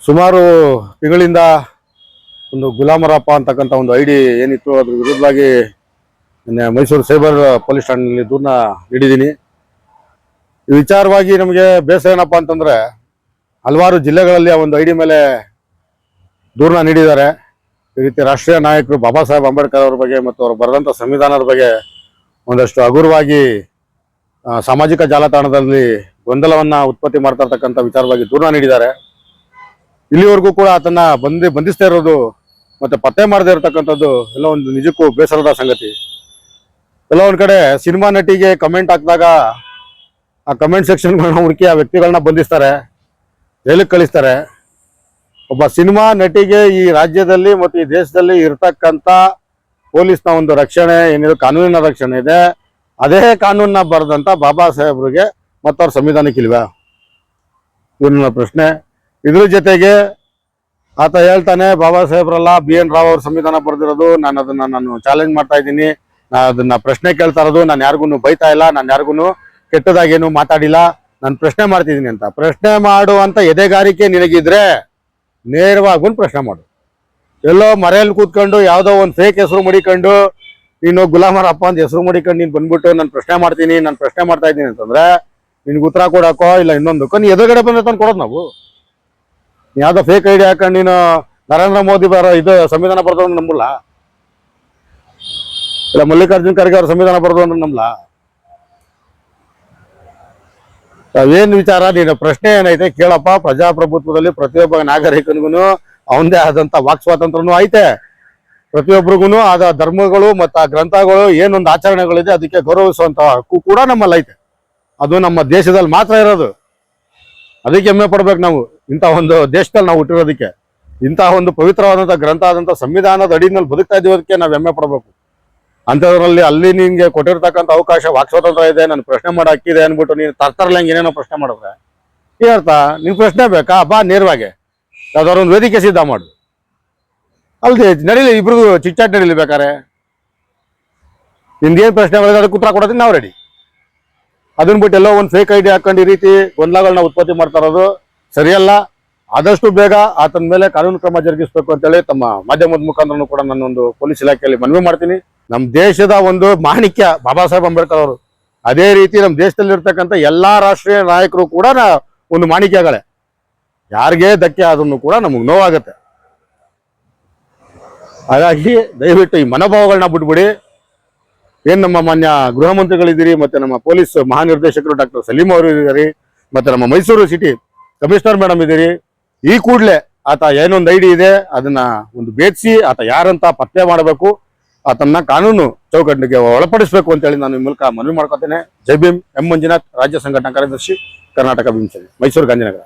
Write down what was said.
ಸುಮಾರು ತಿಂಗಳಿಂದ ಒಂದು ಗುಲಾಮರಪ್ಪ ಅಂತಕ್ಕಂಥ ಒಂದು ಐಡಿ ಏನಿತ್ತು ಅದ್ರ ವಿರುದ್ಧವಾಗಿ ಮೈಸೂರು ಸೈಬರ್ ಪೊಲೀಸ್ ಠಾಣೆಯಲ್ಲಿ ದೂರನ್ನ ನೀಡಿದ್ದೀನಿ. ಈ ವಿಚಾರವಾಗಿ ನಮಗೆ ಬೇಸರ ಏನಪ್ಪ ಅಂತಂದ್ರೆ ಹಲವಾರು ಜಿಲ್ಲೆಗಳಲ್ಲಿ ಆ ಒಂದು ಐಡಿ ಮೇಲೆ ದೂರನ್ನ ನೀಡಿದ್ದಾರೆ. ಈ ರೀತಿ ರಾಷ್ಟ್ರೀಯ ನಾಯಕರು ಬಾಬಾ ಸಾಹೇಬ್ ಅಂಬೇಡ್ಕರ್ ಅವ್ರ ಬಗ್ಗೆ ಮತ್ತು ಅವರು ಬರೆದಂಥ ಸಂವಿಧಾನದ ಬಗ್ಗೆ ಒಂದಷ್ಟು ಹಗುರವಾಗಿ ಸಾಮಾಜಿಕ ಜಾಲತಾಣದಲ್ಲಿ ಗೊಂದಲವನ್ನ ಉತ್ಪತ್ತಿ ಮಾಡ್ತಾ ಇರ್ತಕ್ಕಂಥ ವಿಚಾರವಾಗಿ ದೂರನ್ನ ನೀಡಿದ್ದಾರೆ. ಇಲ್ಲಿವರೆಗೂ ಕೂಡ ಆತನ್ನ ಬಂಧಿಸ್ತಾ ಇರೋದು ಮತ್ತೆ ಪತ್ತೆ ಮಾಡದೇ ಇರತಕ್ಕಂಥದ್ದು ಎಲ್ಲ ಒಂದು ನಿಜಕ್ಕೂ ಬೇಸರದ ಸಂಗತಿ. ಕೆಲವೊಂದು ಕಡೆ ಸಿನಿಮಾ ನಟಿಗೆ ಕಮೆಂಟ್ ಹಾಕಿದಾಗ ಆ ಕಮೆಂಟ್ ಸೆಕ್ಷನ್ಗಳನ್ನ ಹುಡುಕಿ ಆ ವ್ಯಕ್ತಿಗಳನ್ನ ಬಂಧಿಸ್ತಾರೆ, ಜೈಲಿಗೆ ಕಳಿಸ್ತಾರೆ. ಒಬ್ಬ ಸಿನಿಮಾ ನಟಿಗೆ ಈ ರಾಜ್ಯದಲ್ಲಿ ಮತ್ತು ಈ ದೇಶದಲ್ಲಿ ಇರ್ತಕ್ಕಂಥ ಪೊಲೀಸ್ನ ಒಂದು ರಕ್ಷಣೆ ಏನಿದೆ, ಕಾನೂನಿನ ರಕ್ಷಣೆ ಇದೆ, ಅದೇ ಕಾನೂನನ್ನ ಬರೆದಂತ ಬಾಬಾ ಸಾಹೇಬ್ರಿಗೆ ಮತ್ತು ಅವ್ರ ಸಂವಿಧಾನಕ್ಕೆ ಇಲ್ವಾ? ಇವ್ರ ಪ್ರಶ್ನೆ. ಇದ್ರ ಜೊತೆಗೆ ಆತ ಹೇಳ್ತಾನೆ, ಬಾಬಾ ಸಾಹೇಬ್ರಲ್ಲ BN ರಾವ್ ಅವ್ರ ಸಂವಿಧಾನ ಬರೆದಿರೋದು, ನಾನು ಚಾಲೆಂಜ್ ಮಾಡ್ತಾ ಇದ್ದೀನಿ, ಅದನ್ನ ಪ್ರಶ್ನೆ ಕೇಳ್ತಾ ಇರೋದು, ನಾನು ಯಾರಿಗೂ ಬೈತಾ ಇಲ್ಲ, ನಾನು ಯಾರಿಗೂ ಕೆಟ್ಟದಾಗೇನು ಮಾತಾಡಿಲ್ಲ, ನಾನು ಪ್ರಶ್ನೆ ಮಾಡ್ತಿದ್ದೀನಿ ಅಂತ. ಪ್ರಶ್ನೆ ಮಾಡುವಂತ ಎದೆಗಾರಿಕೆ ನಿನಗಿದ್ರೆ ನೇರವಾಗಿ ಪ್ರಶ್ನೆ ಮಾಡು. ಎಲ್ಲೋ ಮರೆಯಲ್ಲಿ ಕೂತ್ಕೊಂಡು ಯಾವುದೋ ಒಂದು ಫೇಕ್ ಹೆಸರು ಮಡಿಕೊಂಡು ನೀನು ಗುಲಾಮರಪ್ಪ ಅಂತ ಹೆಸರು ಮಡಿಕೊಂಡು ನೀನು ಬಂದ್ಬಿಟ್ಟು ನಾನು ಪ್ರಶ್ನೆ ಮಾಡ್ತಾ ಇದ್ದೀನಿ ಅಂತಂದ್ರೆ ನಿನ್ಗೆ ಉತ್ತರ ಕೊಡಕ್ಕೋ ಇಲ್ಲ ಇನ್ನೊಂದಕ್ಕೋ ನೀ ಎದುರುಗಡೆ ಬಂದ ಕೊಡೋದು ನಾವು. ಯಾವ್ದೋ ಫೇಕ್ ಐಡಿ ಹಾಕೊಂಡು ನೀನು ನರೇಂದ್ರ ಮೋದಿ ಇದು ಸಂವಿಧಾನ ಬರೆದು ಅಂದ್ರೆ ನಂಬಲ್ಲ, ಇಲ್ಲ ಮಲ್ಲಿಕಾರ್ಜುನ್ ಖರ್ಗೆ ಅವ್ರ ಸಂವಿಧಾನ ಬರೆದು ಅಂದ್ರೆ ನಂಬಲ್ಲ. ಏನ್ ವಿಚಾರ, ನೀನು ಪ್ರಶ್ನೆ ಏನೈತೆ ಕೇಳಪ್ಪ. ಪ್ರಜಾಪ್ರಭುತ್ವದಲ್ಲಿ ಪ್ರತಿಯೊಬ್ಬ ನಾಗರಿಕನಿಗೂ ಅವನದೇ ಆದಂತ ವಾಕ್ ಸ್ವಾತಂತ್ರ್ಯನೂ ಐತೆ. ಪ್ರತಿಯೊಬ್ಬರಿಗೂ ಆದ ಧರ್ಮಗಳು ಮತ್ತು ಆ ಗ್ರಂಥಗಳು ಏನೊಂದು ಆಚರಣೆಗಳಿದೆ ಅದಕ್ಕೆ ಗೌರವಿಸುವಂತ ಹಕ್ಕು ಕೂಡ ನಮ್ಮಲ್ಲಿ ಐತೆ. ಅದು ನಮ್ಮ ದೇಶದಲ್ಲಿ ಮಾತ್ರ ಇರೋದು. ಅದಕ್ಕೆ ಹೆಮ್ಮೆ ಪಡ್ಬೇಕು ನಾವು. ಇಂಥ ಒಂದು ದೇಶದಲ್ಲಿ ನಾವು ಹುಟ್ಟಿರೋದಕ್ಕೆ, ಇಂಥ ಒಂದು ಪವಿತ್ರವಾದಂಥ ಗ್ರಂಥ ಆದಂಥ ಸಂವಿಧಾನದ ಅಡಿನಲ್ಲಿ ಬದುಕ್ತಾ ಇದೀವದಕ್ಕೆ ನಾವು ಹೆಮ್ಮೆ ಪಡಬೇಕು. ಅಂಥದ್ರಲ್ಲಿ ಅಲ್ಲಿ ನಿನ್ಗೆ ಕೊಟ್ಟಿರ್ತಕ್ಕಂಥ ಅವಕಾಶ ವಾಕ್ ಸ್ವಾತಂತ್ರ್ಯ ಇದೆ, ನಾನು ಪ್ರಶ್ನೆ ಮಾಡೋ ಹಕ್ಕಿದೆ ಅಂದ್ಬಿಟ್ಟು ನೀನು ತರ್ತರ್ಲಂಗೆ ಏನೇನೋ ಪ್ರಶ್ನೆ ಮಾಡಿದ್ರೆ ಏನರ್ಥ? ನೀನು ಪ್ರಶ್ನೆ ಬೇಕಾ? ಬಾ ನೇರವಾಗಿ ಯಾವ್ದಾದ್ರು ಒಂದು ವೇದಿಕೆ ಸಿದ್ಧ ಮಾಡು. ಅಲ್ದೆ ನಡೀಲಿ, ಇಬ್ರಿಗೂ ಚಿಟ್ಚಾಟ್ ನಡೀಲಿ. ಬೇಕಾರೆ ನಿಂದೇನು ಪ್ರಶ್ನೆ ಮಾಡಿದ್ರೆ ಅದಕ್ಕೆ ಉತ್ತರ ಕೊಡೋದಕ್ಕೆ ನಾವು ರೆಡಿ. ಅದನ್ನ ಬಿಟ್ಟು ಎಲ್ಲೋ ಒಂದು ಫೇಕ್ ಐಡಿ ಹಾಕೊಂಡು ಈ ರೀತಿ ಗೊಂದಲಗಳನ್ನ ಉತ್ಪತ್ತಿ ಮಾಡ್ತಾ ಇರೋದು ಸರಿಯಲ್ಲ. ಆದಷ್ಟು ಬೇಗ ಆತನ ಮೇಲೆ ಕಾನೂನು ಕ್ರಮ ಜರುಗಿಸಬೇಕು ಅಂತೇಳಿ ತಮ್ಮ ಮಾಧ್ಯಮದ ಮುಖಾಂತರನು ಕೂಡ ನಾನೊಂದು ಪೊಲೀಸ್ ಇಲಾಖೆಯಲ್ಲಿ ಮನವಿ ಮಾಡ್ತೀನಿ. ನಮ್ಮ ದೇಶದ ಒಂದು ಮಾಣಿಕ್ಯ ಬಾಬಾ ಸಾಹೇಬ್ ಅಂಬೇಡ್ಕರ್ ಅವರು, ಅದೇ ರೀತಿ ನಮ್ಮ ದೇಶದಲ್ಲಿ ಇರ್ತಕ್ಕಂಥ ಎಲ್ಲಾ ರಾಷ್ಟ್ರೀಯ ನಾಯಕರು ಕೂಡ ಒಂದು ಮಾಣಿಕ್ಯಗಳೇ. ಯಾರಿಗೇ ಧಕ್ಕೆ ಆದ್ರೂ ಕೂಡ ನಮಗೆ ನೋವಾಗುತ್ತೆ. ಹಾಗಾಗಿ ದಯವಿಟ್ಟು ಈ ಮನೋಭಾವಗಳನ್ನ ಬಿಟ್ಬಿಡಿ. ಏನ್ ನಮ್ಮ ಮಾನ್ಯ ಗೃಹ ಮಂತ್ರಿಗಳಿದ್ದೀರಿ, ಮತ್ತೆ ನಮ್ಮ ಪೊಲೀಸ್ ಮಹಾನಿರ್ದೇಶಕರು ಡಾಕ್ಟರ್ ಸಲೀಂ ಅವರು ಇದ್ದೀರಿ, ಮತ್ತೆ ನಮ್ಮ ಮೈಸೂರು ಸಿಟಿ ಕಮಿಷನರ್ ಮೇಡಮ್ ಇದ್ದೀರಿ. ಈ ಕೂಡಲೇ ಆತ ಏನೊಂದು ಐಡಿ ಇದೆ ಅದನ್ನ ಒಂದು ಭೇದಿಸಿ ಆತ ಯಾರಂತ ಪತ್ತೆ ಮಾಡಬೇಕು, ಆತನ್ನ ಕಾನೂನು ಚೌಕಟ್ಟಿಗೆ ಒಳಪಡಿಸಬೇಕು ಅಂತೇಳಿ ನಾನು ಈ ಮೂಲಕ ಮನವಿ ಮಾಡ್ಕೊತೇನೆ. ಜೈ ಭೀಮ್. ಎಂ ಮಂಜುನಾಥ್, ರಾಜ್ಯ ಸಂಘಟನಾ ಕಾರ್ಯದರ್ಶಿ, ಕರ್ನಾಟಕ ಭೀಮ್ ಸೇನೆ, ಮೈಸೂರು ಗಾಂಧಿನಗರ.